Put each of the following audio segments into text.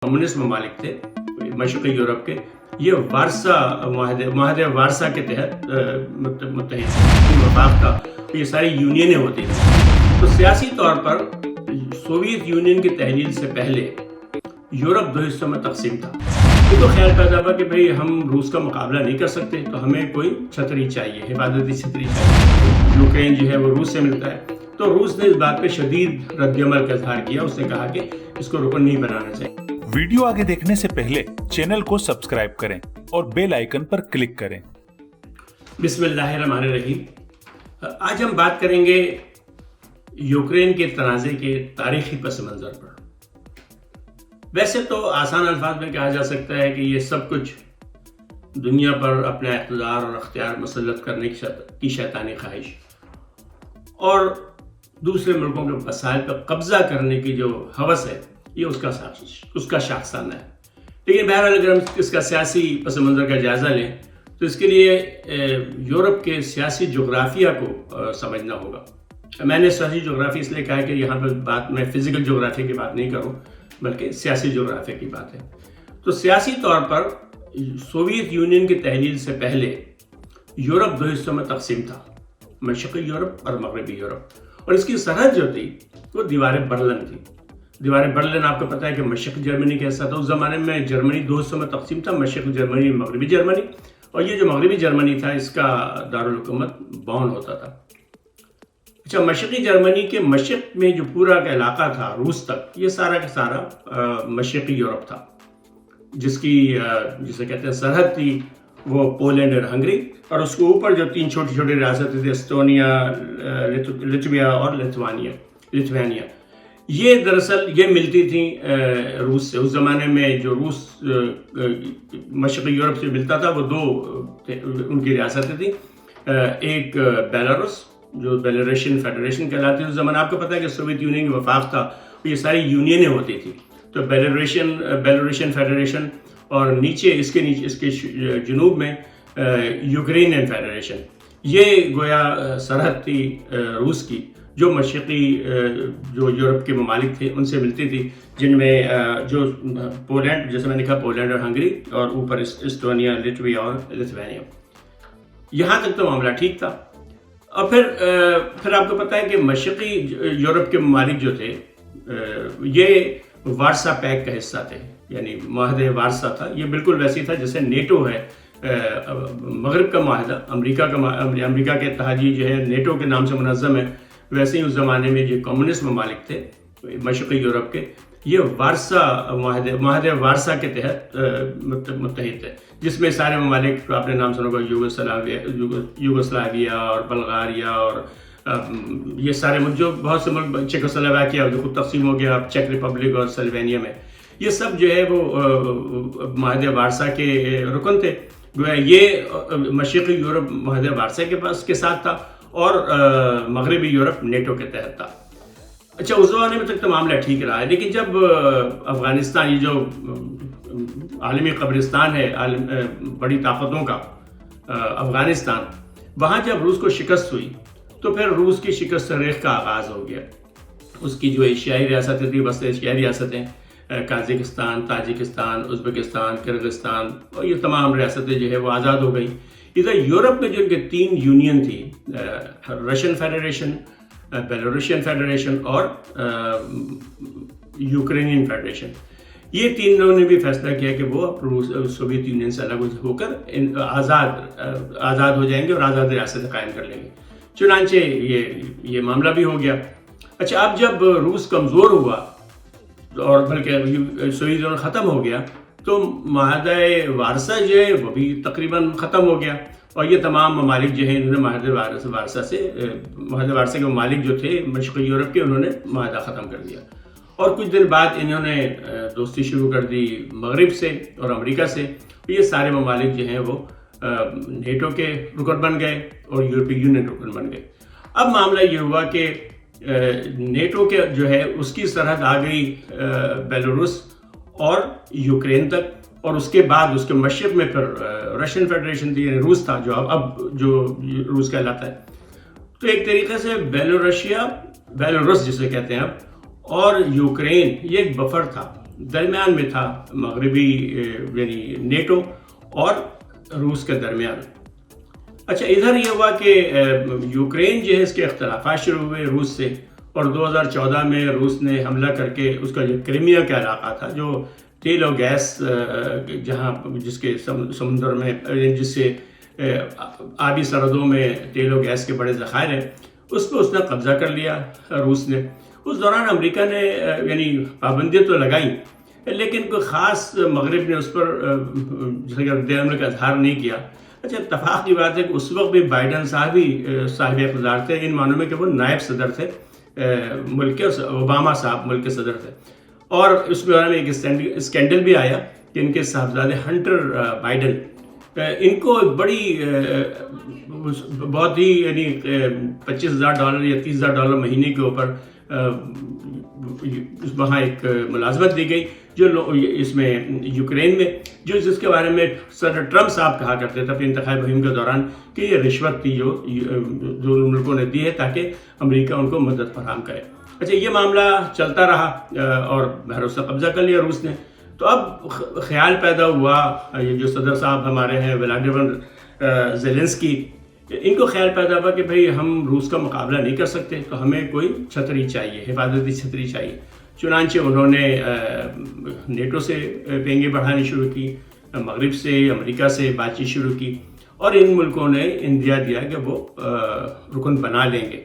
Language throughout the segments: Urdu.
کمیونسٹ ممالک تھے مشرقی یورپ کے، یہ وارسا معاہدے وارسا کے تحت متحد وفاق تھا، یہ ساری یونینیں ہوتی تھیں۔ تو سیاسی طور پر سوویت یونین کی تحلیل سے پہلے یورپ دو حصوں میں تقسیم تھا۔ یہ تو خیال پیدا ہوا کہ بھئی ہم روس کا مقابلہ نہیں کر سکتے تو ہمیں کوئی چھتری چاہیے، حفاظتی چھتری چاہیے۔ یوکرین جو ہے وہ روس سے ملتا ہے، تو روس نے اس بات پہ شدید رد عمل کا اظہار کیا، اس نے کہا کہ اس کو رکن نہیں بنانا چاہیے۔ ویڈیو آگے دیکھنے سے پہلے چینل کو سبسکرائب کریں اور بیل آئیکن پر کلک کریں۔ بسم اللہ الرحمن الرحیم۔ آج ہم بات کریں گے یوکرین کے تنازع کے تاریخی پس منظر پر۔ ویسے تو آسان الفاظ میں کہا جا سکتا ہے کہ یہ سب کچھ دنیا پر اپنا اقتدار اور اختیار مسلط کرنے کی شیطانی خواہش اور دوسرے ملکوں کے وسائل پر قبضہ کرنے کی جو ہوس ہے، یہ اس کا شاخسانہ ہے۔ لیکن بہرحال اگر ہم اس کا سیاسی پس منظر کا جائزہ لیں تو اس کے لیے یورپ کے سیاسی جغرافیہ کو سمجھنا ہوگا۔ میں نے سیاسی جغرافیہ اس لیے کہا کہ یہاں پر میں فزیکل جغرافیہ کی بات نہیں کروں بلکہ سیاسی جغرافیہ کی بات ہے۔ تو سیاسی طور پر سوویت یونین کی تحلیل سے پہلے یورپ دو حصوں میں تقسیم تھا، مشرقی یورپ اور مغربی یورپ، اور اس کی سرحد جو تھی وہ دیوار برلن تھی۔ دیوار برلن آپ کو پتہ ہے کہ مشرقی جرمنی کا حصہ تھا۔ اس زمانے میں جرمنی دو حصوں میں تقسیم تھا، مشرقی جرمنی، مغربی جرمنی، اور یہ جو مغربی جرمنی تھا اس کا دارالحکومت بون ہوتا تھا۔ اچھا، مشرقی جرمنی کے مشرق میں جو پورا کا علاقہ تھا روس تک، یہ سارا کا سارا مشرقی یورپ تھا، جسے کہتے ہیں سرحد تھی وہ پولینڈ اور ہنگری، اور اس کے اوپر جو تین چھوٹی چھوٹی ریاستیں تھیں، اسٹونیا، لتویا اور لتھوانیا، یہ دراصل یہ ملتی تھیں روس سے۔ اس زمانے میں جو روس مشرقی یورپ سے ملتا تھا وہ دو ان کی ریاستیں تھیں، ایک بیلاروس جو بیلاروشین فیڈریشن کہلاتی ہے۔ اس زمانے آپ کو پتہ ہے کہ سوویت یونین کی وفاق تھا، یہ ساری یونینیں ہوتی تھیں، تو بیلاروشین فیڈریشن، اور اس کے جنوب میں یوکرینین فیڈریشن، یہ گویا سرحد تھی روس کی جو مشرقی جو یورپ کے ممالک تھے ان سے ملتی تھی، جن میں جو پولینڈ، جیسے میں نے کہا پولینڈ اور ہنگری، اور اوپر اسٹونیا، لٹویا اور لتھوانیا۔ یہاں تک تو معاملہ ٹھیک تھا۔ اور پھر آپ کو پتہ ہے کہ مشرقی یورپ کے ممالک جو تھے یہ وارسا پیکٹ کا حصہ تھے، یعنی معاہدے وارسا تھا۔ یہ بالکل ویسی تھا جیسے نیٹو ہے، مغرب کا معاہدہ، امریکہ کے اتحادی جو ہے نیٹو کے نام سے منظم ہے، ویسے ہی اس زمانے میں جو کمیونسٹ ممالک تھے مشرقی یورپ کے، یہ معاہدے وارسا کے تحت متحد ہے، جس میں سارے ممالک کو اپنے نام سنو گا، یوگوسلاویا اور بلغاریہ اور یہ سارے ملک، جو بہت سے ملک، چیکوسلوواکیا جو خود تقسیم ہو گیا، چیک ریپبلک اور سلوینیا میں، یہ سب جو ہے وہ معاہدے وارسا کے رکن تھے۔ گویا یہ مشرقی یورپ معاہدے وارسا کے ساتھ تھا اور مغربی یورپ نیٹو کے تحت تھا۔ اچھا، اس زمانے میں تک تو معاملہ ٹھیک رہا ہے، لیکن جب افغانستان، یہ جو عالمی قبرستان ہے بڑی طاقتوں کا افغانستان، وہاں جب روس کو شکست ہوئی تو پھر روس کی شکست سے ریخ کا آغاز ہو گیا۔ اس کی جو ایشیائی ریاستیں تھیں، وسط ایشیائی ریاستیں، قازقستان، تاجکستان، ازبکستان، کرغزستان، اور یہ تمام ریاستیں جو ہے وہ آزاد ہو گئیں۔ ادھر یورپ میں جو ان کے تین یونین تھی، رشین فیڈریشن، بیلاروشین فیڈریشن اور یوکرینین فیڈریشن، یہ تینوں نے بھی فیصلہ کیا کہ وہ سوویت یونین سے الگ ہو کر آزاد ہو جائیں گے اور آزاد ریاستیں قائم کر لیں گے۔ چنانچہ یہ معاملہ بھی ہو گیا۔ اچھا، اب جب روس کمزور ہوا اور بلکہ سوویت یونین ختم ہو گیا تو معاہدہ وارسا جو ہے وہ بھی تقریباً ختم ہو گیا، اور یہ تمام ممالک جو ہیں انہوں نے معاہدہ وارسا کے ممالک جو تھے مشرقی یورپ کے، انہوں نے معاہدہ ختم کر دیا، اور کچھ دن بعد انہوں نے دوستی شروع کر دی مغرب سے اور امریکہ سے۔ یہ سارے ممالک جو ہیں وہ نیٹو کے رکن بن گئے اور یورپی یونین رکن بن گئے۔ اب معاملہ یہ ہوا کہ نیٹو کے جو ہے اس کی سرحد آ گئی بیلاروس اور یوکرین تک، اور اس کے بعد اس کے مشرق میں پھر رشین فیڈریشن تھی، یعنی روس تھا جو روس کہلاتا ہے۔ تو ایک طریقے سے بیلاروس جسے کہتے ہیں اب، اور یوکرین، یہ ایک بفر تھا درمیان میں تھا مغربی یعنی نیٹو اور روس کے درمیان. اچھا ادھر یہ ہوا کہ یوکرین جو ہے اس کے اختلافات شروع ہوئے روس سے, اور 2014 میں روس نے حملہ کر کے اس کا جو کرائمیا کا علاقہ تھا جو تیل و گیس جہاں جس کے سمندر میں جس سے آبی سرحدوں میں تیل و گیس کے بڑے ذخائر ہیں, اس پہ اس نے قبضہ کر لیا روس نے. اس دوران امریکہ نے یعنی پابندیاں تو لگائیں لیکن کوئی خاص مغرب نے اس پر رد عمل کا اظہار نہیں کیا. اچھا اتفاق کی بات ہے کہ اس وقت بھی بائیڈن صاحب ہی صاحب اقتدار تھے, ان معنوں میں کہ وہ نائب صدر تھے ملک کے, اوباما صاحب ملک کے صدر تھے. اور اس دوران ایک اسکینڈل بھی آیا کہ ان کے صاحبزادے ہنٹر بائیڈن, ان کو بڑی بہت ہی یعنی $25,000 یا $30,000 مہینے کے اوپر وہاں ایک ملازمت دی گئی جو اس میں یوکرین میں, جس کے بارے میں صدر ٹرمپ صاحب کہا کرتے تھے اپنی انتخابی مہم کے دوران کہ یہ رشوت تھی جو دونوں ملکوں نے دی ہے تاکہ امریکہ ان کو مدد فراہم کرے. اچھا یہ معاملہ چلتا رہا اور بھروسہ قبضہ کر لیا روس نے. تو اب خیال پیدا ہوا, یہ جو صدر صاحب ہمارے ہیں ولادیمیر زیلنسکی, ان کو خیال پیدا ہوا کہ بھئی ہم روس کا مقابلہ نہیں کر سکتے تو ہمیں کوئی چھتری چاہیے, حفاظتی چھتری چاہیے. چنانچہ انہوں نے نیٹو سے پینگیں بڑھانی شروع کی, مغرب سے امریکہ سے بات چیت شروع کی, اور ان ملکوں نے اندیا دیا کہ وہ رکن بنا لیں گے.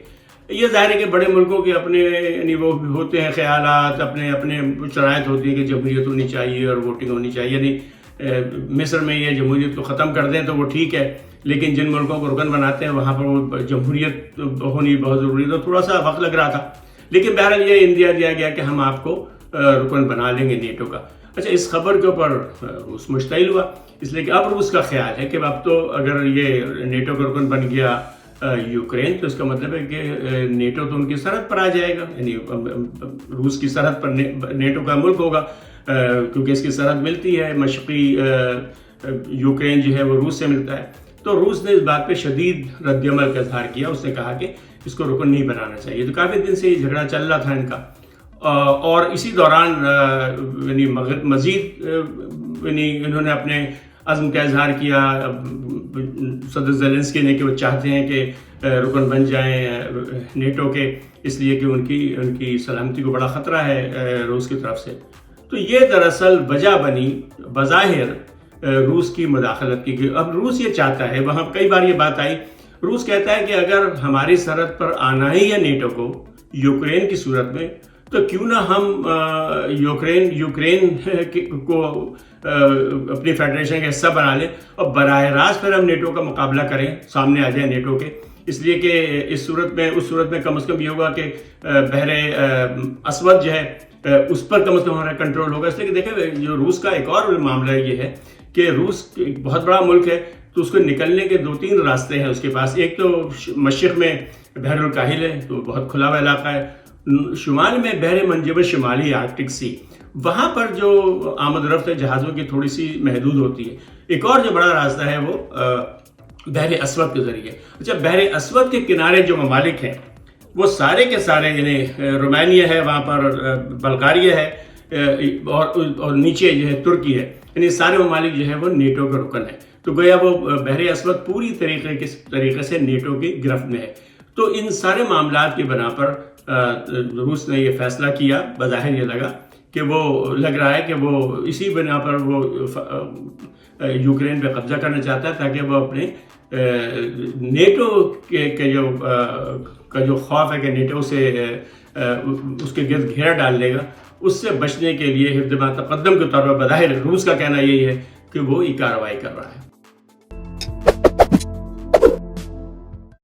یہ ظاہر ہے کہ بڑے ملکوں کے اپنے یعنی وہ ہوتے ہیں خیالات, اپنے اپنے شرائط ہوتی ہیں کہ جمہوریت ہونی چاہیے اور ووٹنگ ہونی چاہیے. یعنی مصر میں یہ جمہوریت کو ختم کر دیں تو وہ ٹھیک ہے, لیکن جن ملکوں کو رکن بناتے ہیں وہاں پر وہ جمہوریت ہونی بہت ضروری ہے. تو تھوڑا سا وقت لگ رہا تھا, لیکن بہرحال یہ اندیا دیا گیا کہ ہم آپ کو رکن بنا لیں گے نیٹو کا. اچھا اس خبر کے اوپر روس مشتعل ہوا, اس لیے کہ اب روس کا خیال ہے کہ اب تو اگر یہ نیٹو کا رکن بن گیا یوکرین تو اس کا مطلب ہے کہ نیٹو تو ان کی سرحد پر آ جائے گا, یعنی روس کی سرحد پر نیٹو کا ملک ہوگا کیونکہ اس کی سرحد ملتی ہے, مشرقی یوکرین جو ہے وہ روس سے ملتا ہے. تو روس نے اس بات پہ شدید رد عمل کا اظہار کیا, اس نے کہا کہ اس کو رکن نہیں بنانا چاہیے. تو کافی دن سے یہ جھگڑا چل رہا تھا ان کا, اور اسی دوران یعنی مزید یعنی انہوں نے اپنے عزم کا اظہار کیا صدر زیلنسکی نے کہ وہ چاہتے ہیں کہ رکن بن جائیں نیٹو کے, اس لیے کہ ان کی سلامتی کو بڑا خطرہ ہے روس کی طرف سے. تو یہ دراصل وجہ بنی بظاہر روس کی مداخلت کی. اب روس یہ چاہتا ہے, وہاں کئی بار یہ بات آئی, روس کہتا ہے کہ اگر ہماری سرحد پر آنا ہی ہے نیٹو کو یوکرین کی صورت میں تو کیوں نہ ہم یوکرین کو اپنی فیڈریشن کا حصہ بنا لیں اور براہ راست پھر ہم نیٹو کا مقابلہ کریں, سامنے آ جائیں نیٹو کے. اس لیے کہ اس صورت میں کم از کم یہ ہوگا کہ بحر اسود جو ہے اس پر کم از کم ہمارا کنٹرول ہوگا. اس لیے کہ دیکھیں جو روس کا ایک اور معاملہ یہ ہے کہ روس ایک بہت بڑا ملک ہے, تو اس کو نکلنے کے 2-3 راستے ہیں اس کے پاس. ایک تو مشرق میں بحر الکاہل ہے, تو بہت کھلا ہوا علاقہ ہے. شمال میں بحر منجبل شمالی آرکٹک سی, وہاں پر جو آمد و رفت جہازوں کی تھوڑی سی محدود ہوتی ہے. ایک اور جو بڑا راستہ ہے وہ بحر اسود کے ذریعے. اچھا بحر اسود کے کنارے جو ممالک ہیں وہ سارے کے سارے, یعنی رومانیہ ہے وہاں پر, بلغاریہ ہے اور نیچے جو ہے ترکی ہے, یعنی سارے ممالک جو ہے وہ نیٹو کا رکن ہے. تو گویا وہ بحر اسود پوری طریقے سے نیٹو کی گرفت میں ہے. تو ان سارے معاملات کی بنا پر روس نے یہ فیصلہ کیا, بظاہر یہ لگا کہ وہ لگ رہا ہے کہ وہ اسی بنا پر وہ یوکرین پہ قبضہ کرنا چاہتا ہے تاکہ وہ اپنے نیٹو کے جو خوف ہے کہ نیٹو سے اس کے گرد گھیرا ڈال لے گا, اس سے بچنے کے لیے حفظ ما تقدم کے طور پر بظاہر روس کا کہنا یہی ہے کہ وہ یہ کارروائی کر رہا ہے.